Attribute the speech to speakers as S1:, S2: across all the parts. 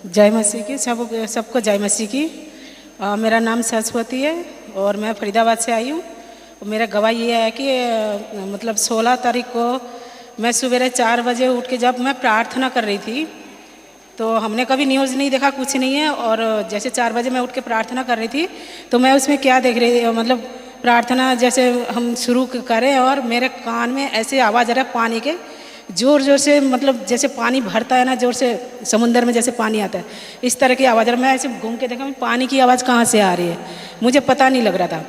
S1: जय मसीह की सबको जय मसीह की। मेरा नाम सरस्वती है और मैं फरीदाबाद से आई हूँ। मेरा गवाही ये है कि मतलब 16 तारीख को मैं सवेरे 4 बजे उठ के जब मैं प्रार्थना कर रही थी तो हमने कभी न्यूज़ नहीं देखा, कुछ नहीं है। और जैसे 4 बजे मैं उठ के प्रार्थना कर रही थी तो मैं उसमें क्या देख रही थी, मतलब प्रार्थना जैसे हम शुरू करें और मेरे कान में ऐसे आवाज़ आ रहा है पानी के ज़ोर ज़ोर से, मतलब जैसे पानी भरता है ना ज़ोर से, समुंदर में जैसे पानी आता है इस तरह की आवाज़। मैं ऐसे घूम के देखा पानी की आवाज़ कहाँ से आ रही है, मुझे पता नहीं लग रहा था।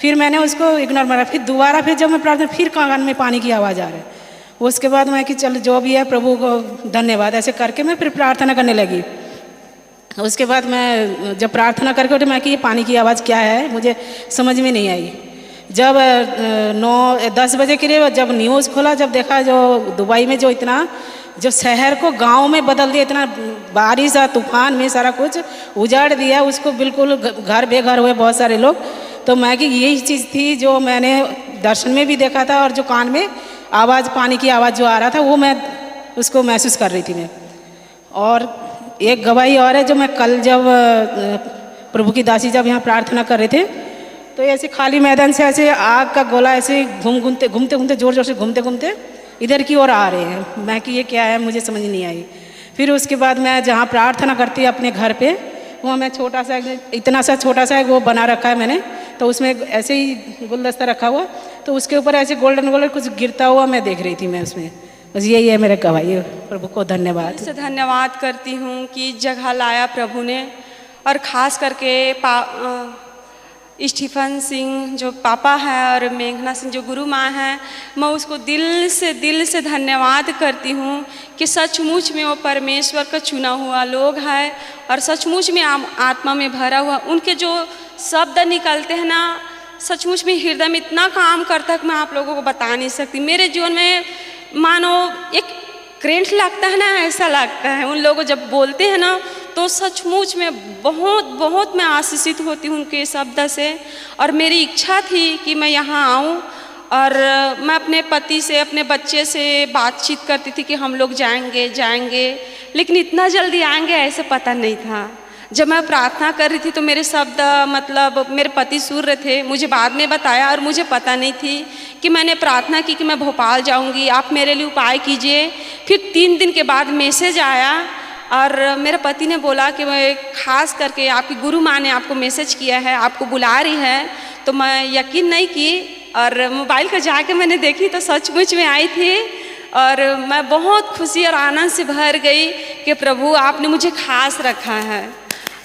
S1: फिर मैंने उसको इग्नोर मारा। फिर दोबारा फिर जब मैं प्रार्थना, फिर कान में पानी की आवाज़ आ रही है। उसके बाद मैं कि चल जो भी है प्रभु को धन्यवाद, ऐसे करके मैं फिर प्रार्थना करने लगी। उसके बाद मैं जब प्रार्थना करके उठी मैं कि ये पानी की आवाज़ क्या है, मुझे समझ में नहीं आई। जब 9-10 बजे के लिए जब न्यूज़ खोला, जब देखा जो दुबई में जो इतना जो शहर को गांव में बदल दिया, इतना बारिश और तूफान में सारा कुछ उजाड़ दिया, उसको बिल्कुल घर बेघर हुए बहुत सारे लोग। तो मैं कि यही चीज़ थी जो मैंने दर्शन में भी देखा था और जो कान में आवाज़, पानी की आवाज़ जो आ रहा था वो मैं उसको महसूस कर रही थी मैं। और एक गवाही और है, जो मैं कल जब प्रभु की दासी जब यहाँ प्रार्थना कर रहे थे तो ऐसे खाली मैदान से ऐसे आग का गोला ऐसे घूमते घूमते ज़ोर ज़ोर से घूमते घूमते इधर की ओर आ रहे हैं। मैं कि ये क्या है, मुझे समझ नहीं आई। फिर उसके बाद मैं जहाँ प्रार्थना करती अपने घर पे, वहाँ मैं छोटा सा, इतना सा छोटा सा वो बना रखा है मैंने, तो उसमें ऐसे ही गुलदस्ता रखा हुआ, तो उसके ऊपर ऐसे गोल्डन गोल्डन कुछ गिरता हुआ मैं देख रही थी मैं उसमें। बस यही है मेरा गवाही। प्रभु को धन्यवाद
S2: से धन्यवाद करती हूँ कि जगह लाया प्रभु ने। और ख़ास करके स्टीफन सिंह जो पापा है और मेघना सिंह जो गुरु माँ हैं, मैं उसको दिल से धन्यवाद करती हूँ कि सचमुच में वो परमेश्वर का चुना हुआ लोग है और सचमुच में आत्मा में भरा हुआ। उनके जो शब्द निकलते हैं ना, सचमुच में हृदय में इतना काम करता है कि मैं आप लोगों को बता नहीं सकती। मेरे जीवन में मानो एक करेंट लगता है ना, ऐसा लगता है। उन लोगों जब बोलते हैं ना तो सचमुच में बहुत मैं आशीषित होती हूँ उनके शब्द से। और मेरी इच्छा थी कि मैं यहाँ आऊँ और मैं अपने पति से, अपने बच्चे से बातचीत करती थी कि हम लोग जाएंगे, लेकिन इतना जल्दी आएंगे ऐसे पता नहीं था। जब मैं प्रार्थना कर रही थी तो मेरे शब्द, मतलब मेरे पति सुन रहे थे, मुझे बाद में बताया और मुझे पता नहीं थी कि मैंने प्रार्थना की कि मैं भोपाल जाऊंगी, आप मेरे लिए उपाय कीजिए। फिर 3 दिन के बाद मैसेज आया और मेरे पति ने बोला कि मैं खास करके आपकी गुरु माँ ने आपको मैसेज किया है, आपको बुला रही है। तो मैं यकीन नहीं की और मोबाइल पर जाके मैंने देखी तो सचमुच में आई थी और मैं बहुत खुशी और आनंद से भर गई कि प्रभु आपने मुझे खास रखा है।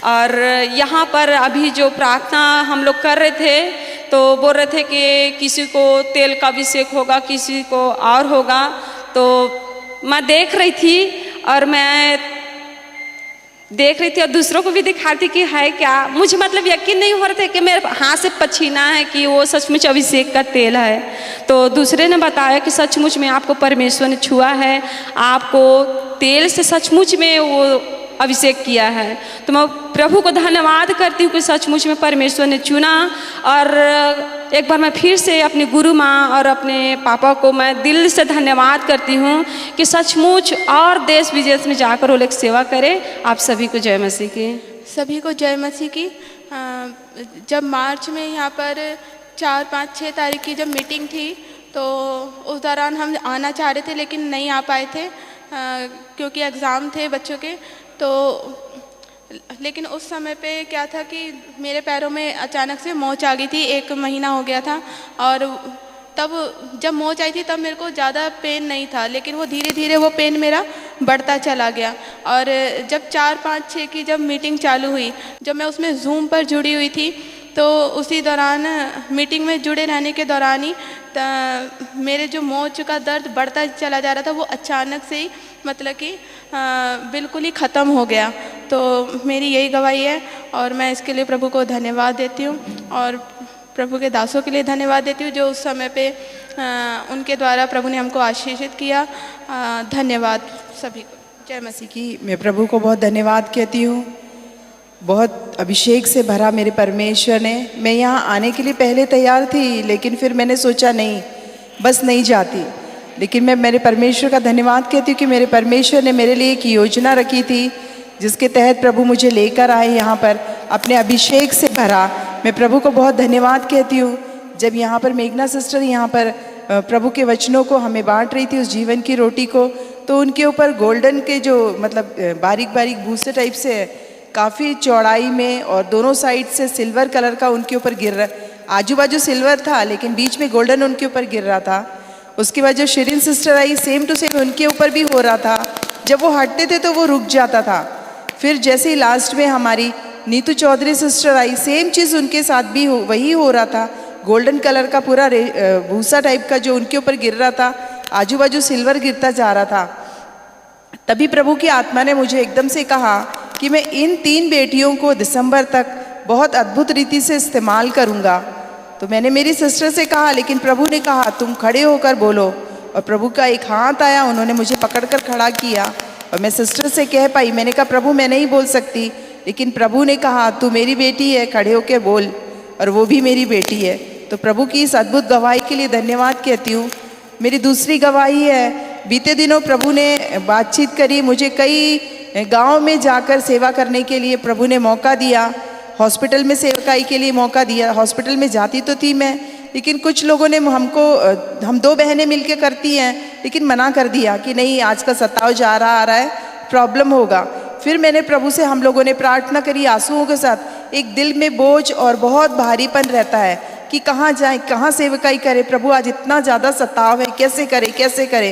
S2: और यहाँ पर अभी जो प्रार्थना हम लोग कर रहे थे तो बोल रहे थे कि किसी को तेल का अभिषेक होगा, किसी को और होगा। तो मैं देख रही थी और दूसरों को भी दिखाती कि है क्या। मुझे मतलब यकीन नहीं हो रहा था कि मेरे हाथ से पसीना है कि वो सचमुच अभिषेक का तेल है। तो दूसरे ने बताया कि सचमुच में आपको परमेश्वर ने छुआ है, आपको तेल से सचमुच में वो अभिषेक किया है। तो मैं प्रभु को धन्यवाद करती हूँ कि सचमुच में परमेश्वर ने चुना। और एक बार मैं फिर से अपनी गुरु माँ और अपने पापा को मैं दिल से धन्यवाद करती हूँ कि सचमुच और देश विदेश में जाकर वो लोग सेवा करें। आप सभी को जय मसीह की।
S3: सभी को जय मसीह की। जब मार्च में यहाँ पर 4, 5, 6 तारीख की जब मीटिंग थी तो उस दौरान हम आना चाह रहे थे लेकिन नहीं आ पाए थे क्योंकि एग्ज़ाम थे बच्चों के। तो लेकिन उस समय पे क्या था कि मेरे पैरों में अचानक से मोच आ गई थी, 1 महीना हो गया था। और तब जब मोच आई थी तब मेरे को ज़्यादा पेन नहीं था, लेकिन वो धीरे धीरे वो पेन मेरा बढ़ता चला गया। और जब 4, 5, 6 की जब मीटिंग चालू हुई, जब मैं उसमें जूम पर जुड़ी हुई थी तो उसी दौरान मीटिंग में जुड़े रहने के दौरान ही मेरे जो मोच का दर्द बढ़ता चला जा रहा था वो अचानक से ही मतलब कि बिल्कुल ही ख़त्म हो गया। तो मेरी यही गवाही है और मैं इसके लिए प्रभु को धन्यवाद देती हूँ और प्रभु के दासों के लिए धन्यवाद देती हूँ जो उस समय पे उनके द्वारा प्रभु ने हमको आशीषित किया। धन्यवाद सभी को। जय मसीह की।
S4: मैं प्रभु को बहुत धन्यवाद कहती हूँ। बहुत अभिषेक से भरा मेरे परमेश्वर ने। मैं यहाँ आने के लिए पहले तैयार थी, लेकिन फिर मैंने सोचा नहीं, बस नहीं जाती। लेकिन मैं मेरे परमेश्वर का धन्यवाद कहती हूँ कि मेरे परमेश्वर ने मेरे लिए एक योजना रखी थी जिसके तहत प्रभु मुझे लेकर आए यहाँ पर अपने अभिषेक से भरा। मैं प्रभु को बहुत धन्यवाद कहती हूँ। जब यहाँ पर मेघना सिस्टर यहाँ पर प्रभु के वचनों को हमें बांट रही थी, उस जीवन की रोटी को, तो उनके ऊपर गोल्डन के जो मतलब बारीक बारीक भूसे टाइप से काफ़ी चौड़ाई में और दोनों साइड से सिल्वर कलर का उनके ऊपर गिर रहा, आजू बाजू सिल्वर था लेकिन बीच में गोल्डन उनके ऊपर गिर रहा था। उसके बाद जो शिरीन सिस्टर आई, सेम टू सेम उनके ऊपर भी हो रहा था। जब वो हटते थे तो वो रुक जाता था। फिर जैसे ही लास्ट में हमारी नीतू चौधरी सिस्टर आई, सेम चीज़ उनके साथ भी वही हो रहा था। गोल्डन कलर का पूरा भूसा टाइप का जो उनके ऊपर गिर रहा था, आजू बाजू सिल्वर गिरता जा रहा था। तभी प्रभु की आत्मा ने मुझे एकदम से कहा कि मैं इन 3 बेटियों को दिसंबर तक बहुत अद्भुत रीति से इस्तेमाल करूँगा। तो मैंने मेरी सिस्टर से कहा, लेकिन प्रभु ने कहा तुम खड़े होकर बोलो। और प्रभु का एक हाथ आया, उन्होंने मुझे पकड़कर खड़ा किया और मैं सिस्टर से कह पाई, मैंने कहा प्रभु मैं नहीं बोल सकती, लेकिन प्रभु ने कहा तू मेरी बेटी है, खड़े होकर बोल, और वो भी मेरी बेटी है। तो प्रभु की इस अद्भुत गवाही के लिए धन्यवाद कहती हूँ। मेरी दूसरी गवाही है, बीते दिनों प्रभु ने बातचीत करी, मुझे कई गांव में जाकर सेवा करने के लिए प्रभु ने मौका दिया। हॉस्पिटल में सेवकाई के लिए मौका दिया। हॉस्पिटल में जाती तो थी मैं, लेकिन कुछ लोगों ने हम 2 बहनें मिलके करती हैं, लेकिन मना कर दिया कि नहीं, आज का सताव जा रहा आ रहा है, प्रॉब्लम होगा। फिर मैंने प्रभु से, हम लोगों ने प्रार्थना करी आंसुओं के साथ। एक दिल में बोझ और बहुत भारीपन रहता है कि कहाँ जाए, कहाँ सेवकाई करे, प्रभु आज इतना ज़्यादा सताव है, कैसे करे कैसे करे।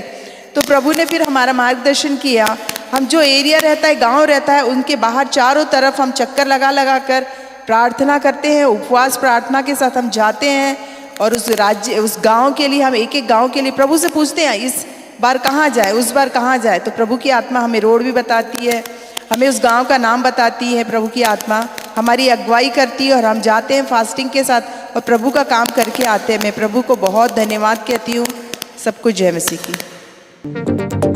S4: तो प्रभु ने फिर हमारा मार्गदर्शन किया। हम जो एरिया रहता है, गांव रहता है, उनके बाहर चारों तरफ हम चक्कर लगा लगा कर प्रार्थना करते हैं। उपवास प्रार्थना के साथ हम जाते हैं और उस गांव के लिए, हम एक एक गांव के लिए प्रभु से पूछते हैं इस बार कहाँ जाए, उस बार कहाँ जाए। तो प्रभु की आत्मा हमें रोड भी बताती है, हमें उस गांव का नाम बताती है। प्रभु की आत्मा हमारी अगुवाई करती है और हम जाते हैं फास्टिंग के साथ और प्रभु का काम करके आते हैं। मैं प्रभु को बहुत धन्यवाद कहती हूँ। सबको जय मसीह की।